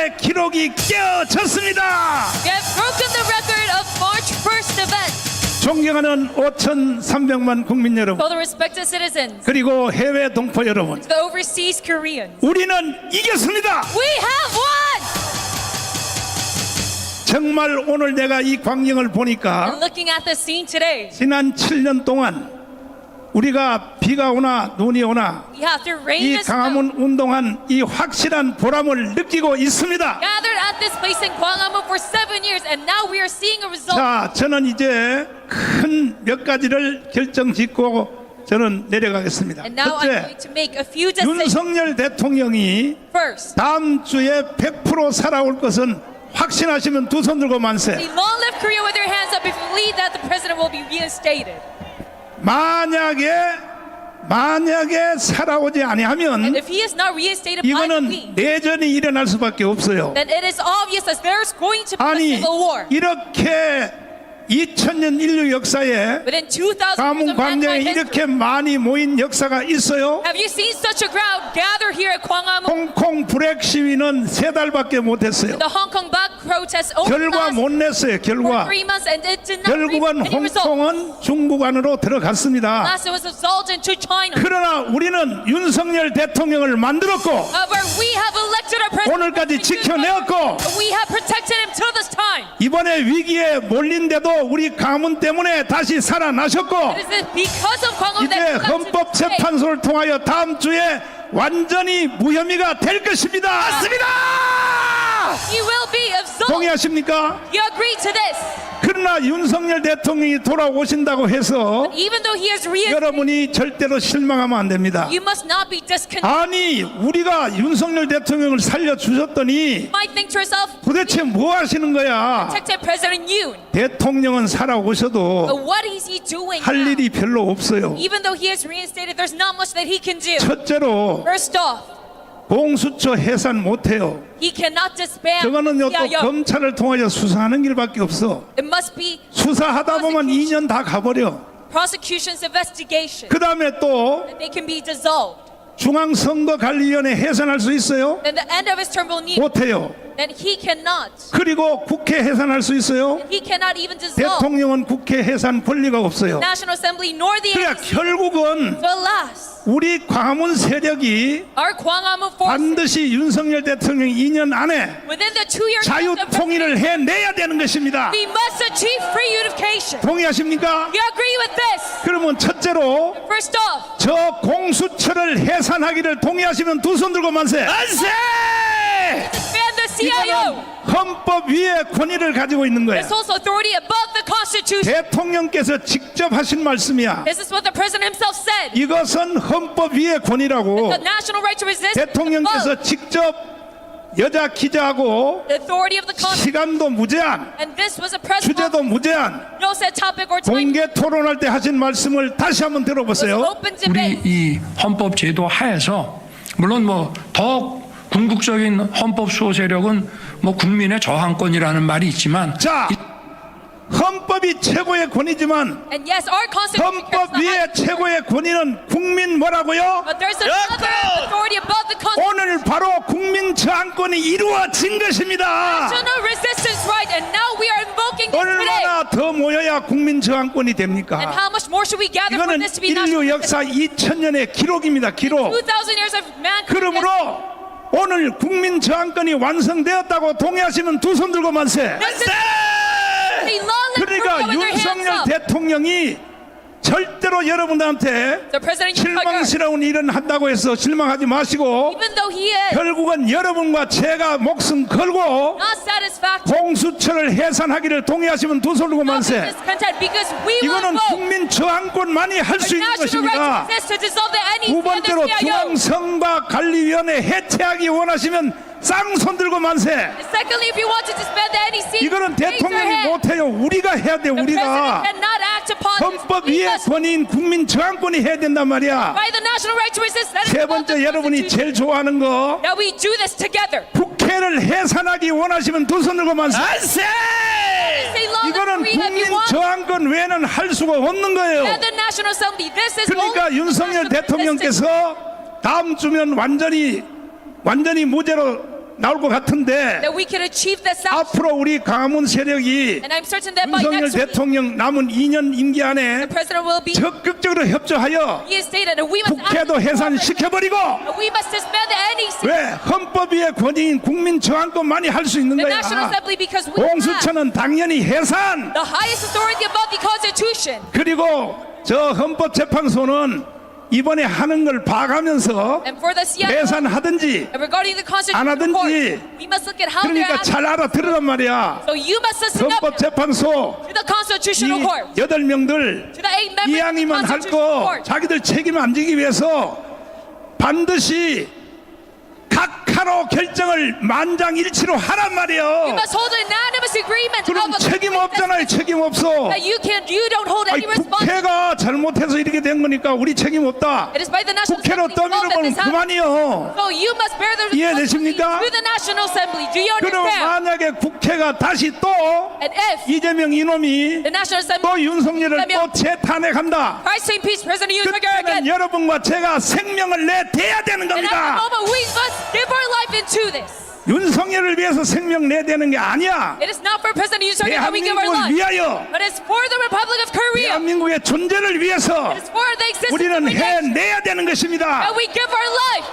10년의 기록이 깨어졌습니다. We have broken the record of March 1st event. 존경하는 5,300만 국민 여러분, For the respected citizens, 그리고 해외 동포 여러분, the overseas Koreans, 우리는 이겼습니다. we have won! 정말 오늘 내가 이 광경을 보니까 And looking at the scene today, 지난 7년 동안 우리가 비가 오나 눈이 오나 we have to rain 이 and snow. 광화문 운동한 이 확실한 보람을 느끼고 있습니다. Gathered at this place in Gwangamu for 7 years, and now we are seeing a result. 자, 저는 이제 큰 몇 가지를 결정짓고 저는 내려가겠습니다. And now I'm 첫째, going to make a few decisions. 윤석열 대통령이 First, 다음 주에 100% 살아올 것은 확신하시면 두 손 들고 만세. we long live Korea with your hands up if you believe that the president will be reinstated. 만약에 살아오지 And 아니하면 if he is not reinstated by the 이거는 week, 내전이 일어날 수밖에 없어요. then it is obvious that there's going to be a 아니 civil war. 이렇게 2000년 인류 역사에 But in 2000 years 광화문 of 광장에 mankind 이렇게 history, 많이 모인 역사가 있어요? have you seen such a crowd gather here at Gwangamu? 홍콩 불핵 시위는 3달밖에 못했어요. The Hong Kong back protest only 결과 lasted 못 냈어요. for 결과 3 months and it did not reap 결국은 any results. 홍콩은 중국 안으로 들어갔습니다. Last, it was absolved into China. 그러나 우리는 윤석열 대통령을 만들었고 However, we have elected our president. 오늘까지 지켜내었고 We have protected him till this time. 이번에 위기에 몰린데도 우리 가문 때문에 다시 살아나셨고 It is because of Gwangamu 이제 that we got to today. 헌법재판소를 통하여 다음 주에 완전히 무혐의가 될 것입니다. 맞습니다. He will be absolved. 동의하십니까? You agree to this? 그러나 윤석열 대통령이 돌아오신다고 해서 Even though he is reinstated, 여러분이 절대로 실망하면 안 됩니다. you must not be discontented. 아니 우리가 윤석열 대통령을 살려주셨더니 You might think to yourself, 도대체 뭐 하시는 거야? protected President Yoon. 대통령은 살아오셔도 But what is he doing 할 now? 일이 별로 없어요. Even though he is reinstated, there's not much that he can do. 첫째로 First off, 공수처 해산 못해요. he cannot disband 저거는요 또 CIO. 검찰을 통하여 수사하는 길밖에 없어. It must be 수사하다 보면 2년 다 가버려. prosecution's investigation. 그 다음에 또 They can be dissolved. 중앙선거관리위원회 해산할 수 있어요? Then the end of his term will need. 못해요. Then he cannot. 그리고 국회 해산할 수 있어요? He cannot even dissolve 대통령은 국회 해산 권리가 없어요. National Assembly nor the 그러니까 NBC. 결국은 So alas, 우리 광화문 세력이 our Gwangamu forces 반드시 윤석열 대통령 2년 안에 within the 2-year 자유 term of 통일을 해내야 되는 것입니다. we must achieve free unification. 동의하십니까? You agree with this? 그러면 첫째로 First off, 저 공수처를 해산하기를 동의하시면 두 손 들고 만세. 만세! disband the CIO. 이거는 헌법 위에 권위를 가지고 있는 거야. This holds authority above the Constitution. 대통령께서 직접 하신 말씀이야. This is what the president himself said. 이것은 헌법 위의 권위라고 The national right to resist is above 대통령께서 직접 여자 기자하고 the authority of the Constitution. 시간도 무제한, And this was a president 주제도 무제한, no set topic or time. 공개 토론할 때 하신 말씀을 다시 한번 It was 들어보세요. open 우리 debate. 이 헌법 제도 하에서 물론 뭐 더 궁극적인 헌법 수호 세력은 뭐 국민의 저항권이라는 말이 있지만 자, 헌법이 최고의 권위지만 And yes, our Constitution 헌법 carries the 위에 highest, 최고의 권위는 국민 뭐라고요? but there's another authority above the Constitution. 오늘 바로 국민 저항권이 이루어진 것입니다. National resistance right, and now we are invoking this today. 얼마나 더 모여야 국민 저항권이 And 됩니까? how much more should we gather for 이거는 this to be national 인류 resistance? 역사 2000년의 기록입니다. 기록. 2,000 years of mankind. 그러므로 오늘 국민 저항권이 완성되었다고 동의하시면 두 손 들고 만세. They long live 그러니까 Korea with their hands 윤석열 up. 대통령이 절대로 여러분들한테 The president, you forgot. 실망스러운 일은 한다고 해서 실망하지 마시고 Even though he is 결국은 여러분과 제가 목숨 걸고 not satisfactory, 공수처를 해산하기를 동의하시면 두 손 들고 not be 만세. discontent, because we will 이거는 vote 국민 저항권만이 할 수 for 있는 national right 것입니다. to exist to dissolve the NEC 두 and the 번째로 CIO. 중앙선거관리위원회 해체하기 원하시면 쌍손 들고 만세. Secondly, if you want to disband the NEC, 이거는 raise your 대통령이 hand. 못해요. 우리가 해야 돼. The president 우리가 cannot act upon this. 헌법 We 위의 must 권위인 국민 저항권이 해야 된단 말이야. by the national right to resist. That is 세 above 번째 the 여러분이 Constitution. 제일 좋아하는 거 Now we do this together. 국회를 해산하기 원하시면 두 손 들고 만세. Say long live 이거는 Korea if 국민 you want. 저항권 외에는 할 수가 없는 거예요. And the National Assembly. This is 그러니까 only 윤석열 national resistance. 대통령께서 다음 주면 완전히 무죄로 나올 것 같은데 that we can achieve this out. 앞으로 우리 강화문 세력이 And I'm certain that by 윤석열 next week, 대통령 남은 2년 임기 안에 the president will be 적극적으로 협조하여 reinstated, and we must 국회도 해산시켜버리고 we must disband the NEC, 왜 헌법 위의 권위인 국민 저항권만이 할 수 있는 the National 거야. Assembly, because we have 공수처는 당연히 해산. the highest authority above the Constitution. 그리고 저 헌법재판소는 이번에 하는 걸 봐가면서 And for the CIO, 해산하든지 and regarding the 안 Constitutional 하든지. Court, we must look at how they're 그러니까 acting. 잘 알아들으란 말이야. So you must listen up to 헌법재판소 the Constitutional Court, 이 8명들 to the 8 members of the 이왕이면 할 Constitutional 거 Court. 자기들 책임 안 지기 위해서 반드시 각하로 결정을 만장일치로 하란 You 말이에요. must hold an unanimous agreement 그럼 of a 책임 없잖아요. 책임 없어. that you don't hold 아니, any responsibility. 국회가 잘못해서 이렇게 된 거니까 우리 책임 없다. It is by the National 국회로 Assembly's fault that 떠밀어버리면 this happened. 그만이요. So you must bear the responsibility 이해되십니까? through the National Assembly. Do you 그럼 understand? 만약에 국회가 다시 또 And if 이재명 이놈이 the National Assembly 또 윤석열을 이재명- 또 재탄핵한다. tries to impeach President Yoon Suk-yeol 그때는 again, 여러분과 제가 생명을 내대야 되는 and at the 겁니다. moment we must give our life into this. 윤석열을 위해서 생명 내대는 게 아니야. It is not for President Yoon Suk-yeol that we give our 대한민국을 life, 위하여, but it's for the Republic of Korea. 대한민국의 존재를 위해서 It is for the existence of 우리는 our nation. 해내야 되는 것입니다. And we give our life.